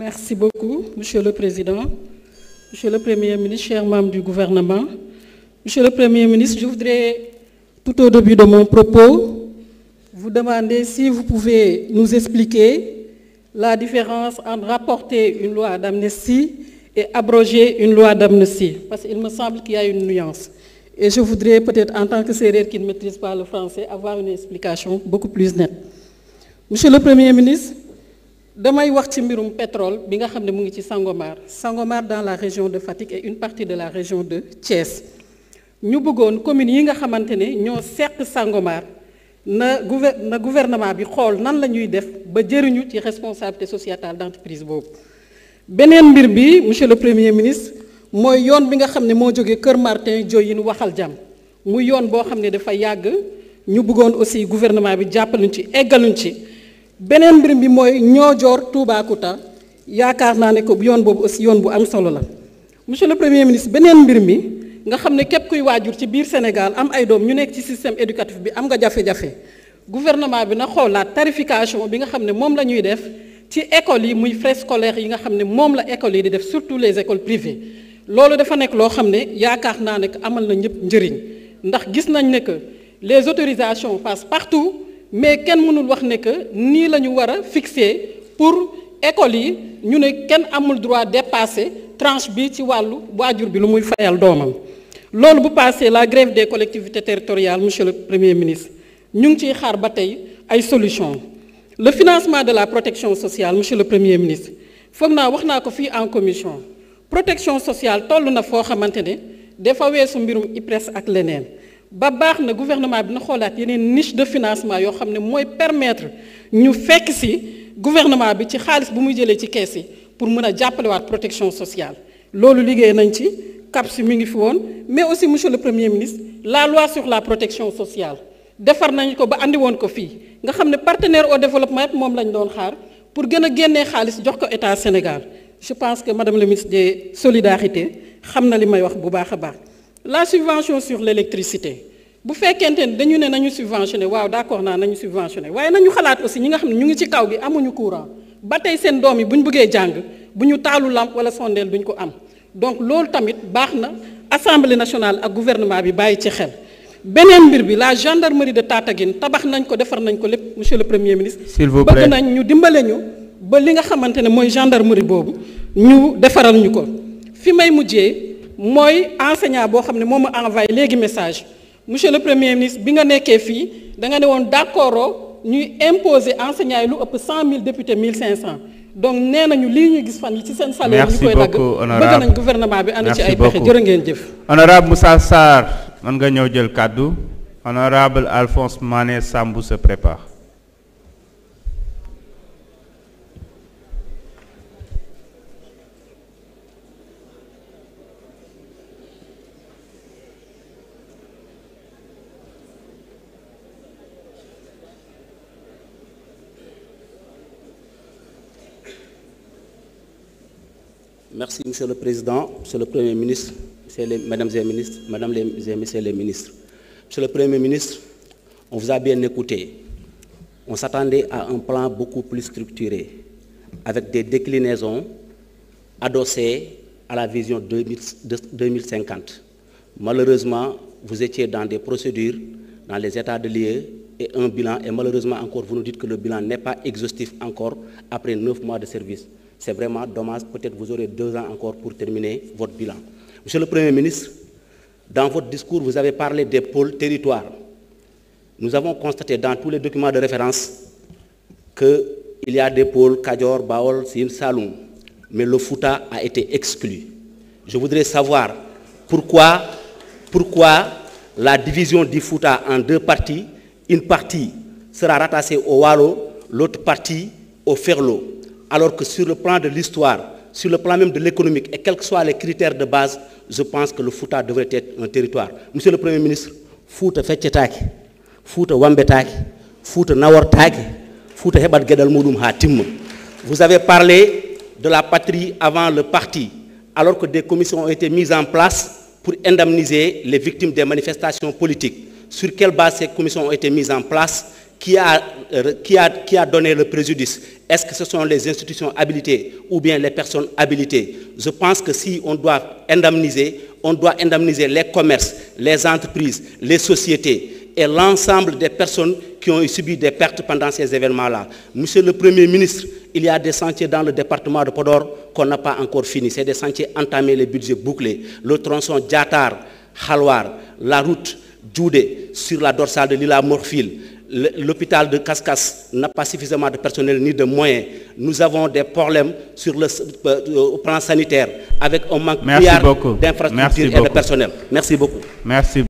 Merci beaucoup, Monsieur le Président, Monsieur le Premier ministre, chers membres du gouvernement. Monsieur le Premier ministre, je voudrais, tout au début de mon propos, vous demander si vous pouvez nous expliquer la différence entre rapporter une loi d'amnistie et abroger une loi d'amnistie, parce qu'il me semble qu'il y a une nuance. Et je voudrais peut-être, en tant que Sérère qui ne maîtrise pas le français, avoir une explication beaucoup plus nette. Monsieur le Premier ministre, damay wax ci mbirum pétrole bi nga xam ne mu ngi ci Sangomar dans la région de Fatick et une partie de la région de Thiès. ñu bëggoon communes yi nga xamante ne ñoo seq Sangomar na gouvernement bi xool nan la ñuy def ba jëriñu ci responsabilité sociétale d'entreprise boobu. beneen mbir bi monsieur le Premier ministre mooy yoon bi nga xam ne moo jógee Kër Martin Diohine Waxal Jàmm muy yoon boo xam ne dafa yàgg ñu bëggoon aussi gouvernement bi jàppaluñ ci eggaluñ ci. beneen mbir bi mooy Niodior Toubacouta yaakaar naa ne ko yoon boobu aussi yoon bu am solo la. monsieur le Premier ministre beneen mbir mi nga xam ne képp kuy waajur ci biir Sénégal am ay doom ñu nekk ci système éducatif bi am nga jafe-jafe gouvernement bi na xoolaat tarification bi nga xam ne moom la ñuy def ci écoles yi muy frais scolaires yi nga xam ne moom la écoles yi di def surtout les écoles privées. loolu dafa nekk loo xam ne yaakaar naa ne amal na ñëpp njëriñ ndax gis nañ ne que les autorisations passent partout. mais kenn mënul wax ne que nii la ñu war a fixer pour école yi ñu ne kenn amul droit dépasser tranche bi ci wàllu waajur bi lu muy fayal doomam. loolu bu passé la grève des collectivités territoriales monsieur le Premier ministre ñu ngi ciy xaar ba tey ay solutions. le financement de la protection sociale monsieur le Premier ministre foog naa wax naa ko fii en commission protection sociale toll na foo xamante ne dafa weesu mbirum IPRES ak leneen. ba baax na gouvernement bi na xoolaat yeneen niche de financement yoo xam ne mooy permettre ñu fekk ci gouvernement bi ci xaalis bu muy jëlee ci kees yi pour mën a jàppalewaat protection sociale. loolu liggéey nañ ci CAPS mi ngi fi woon mais aussi monsieur le Premier ministre la loi sur la protection sociale defar nañ ko ba andi woon ko fii nga xam ne partenaire au développement yëpp moom lañ doon xaar pour gën a génnee xaalis jox ko état Sénégal. je pense que madame le ministre des solidarités xam na li may wax bu baax a baax. la subvention sur l'électricité bu fekkente ne dañu ne nañu subventionné waaw d'accord naa nañu subventionné waaye nañu xalaat aussi ñi nga xam ne ñu ngi ci kaw gi amuñu courant ba tey seen doom yi bu ñu bëggee jàng bu ñu taalu lampe wala sondeel duñ ko am donc loolu tamit baax na assemblée nationale ak gouvernement bi bàyyi ci xel. beneen mbir bi la gendarmerie de Tataguine tabax nañ ko defar nañ ko lépp monsieur le Premier ministre. s'il vous plaît bëgg nañ ñu dimbale ñu ba li nga xamante ne mooy gendarmerie boobu ñu defaral ñu ko fi may mujjee. mooy enseignant boo xam ne moom ma envoyé léegi message monsieur le Premier ministre bi nga nekkee fii da nga ne woon d'accord ñuy imposer enseignants yi lu ëpp 100 000 députés 1500 donc nee nañu lii ñu gis fan yi ci seen salaire ñu koy dagg bëgg nañ gouvernement bi ànd ci ay pexe jërë ngeen jëf. honorable Moussa Sarr mën nga ñëw jël kàddu honorable Alphonse Mané Sambou se prépare. Merci Monsieur le Président, Monsieur le Premier ministre, Mesdames et ministres, Mesdames et Messieurs les ministres. Monsieur le Premier ministre, on vous a bien écouté. On s'attendait à un plan beaucoup plus structuré, avec des déclinaisons adossées à la vision 2050. Malheureusement, vous étiez dans des procédures, dans les états de lieu et un bilan, et malheureusement encore, vous nous dites que le bilan n'est pas exhaustif encore après 9 mois de service. C'est vraiment dommage, peut-être vous aurez 2 ans encore pour terminer votre bilan. Monsieur le Premier ministre, dans votre discours, vous avez parlé des pôles territoires. Nous avons constaté dans tous les documents de référence qu'il y a des pôles Kadior, Baol, Sine, Saloum, mais le Fouta a été exclu. Je voudrais savoir pourquoi la division du Fouta en 2 parties, une partie sera rattachée au Walo, l'autre partie au Ferlo. Alors que sur le plan de l'histoire, sur le plan même de l'économique, et quels que soient les critères de base, je pense que le Fouta devrait être un territoire. Monsieur le Premier ministre, Fouta Fetchetaki, Fouta Wambetaki, Fouta Nawartaki, Fouta Hebat Gedal Moudoum Hatim. Vous avez parlé de la patrie avant le parti, alors que des commissions ont été mises en place pour indemniser les victimes des manifestations politiques. Sur quelle base ces commissions ont été mises en place qui a donné le préjudice? Est-ce que ce sont les institutions habilitées ou bien les personnes habilitées? Je pense que si on doit indemniser les commerces, les entreprises, les sociétés et l'ensemble des personnes qui ont subi des pertes pendant ces événements-là. Monsieur le Premier ministre, il y a des chantiers dans le département de Podor qu'on n'a pas encore fini. C'est des chantiers entamés, les budgets bouclés. Le tronçon Diatar-Khalwar, la route Djoudé sur la dorsale de l'île Morphile. L'hôpital de Kaskas n'a pas suffisamment de personnel ni de moyens. Nous avons des problèmes sur au plan sanitaire avec un manque d'infrastructures et de personnel. Merci beaucoup. Merci.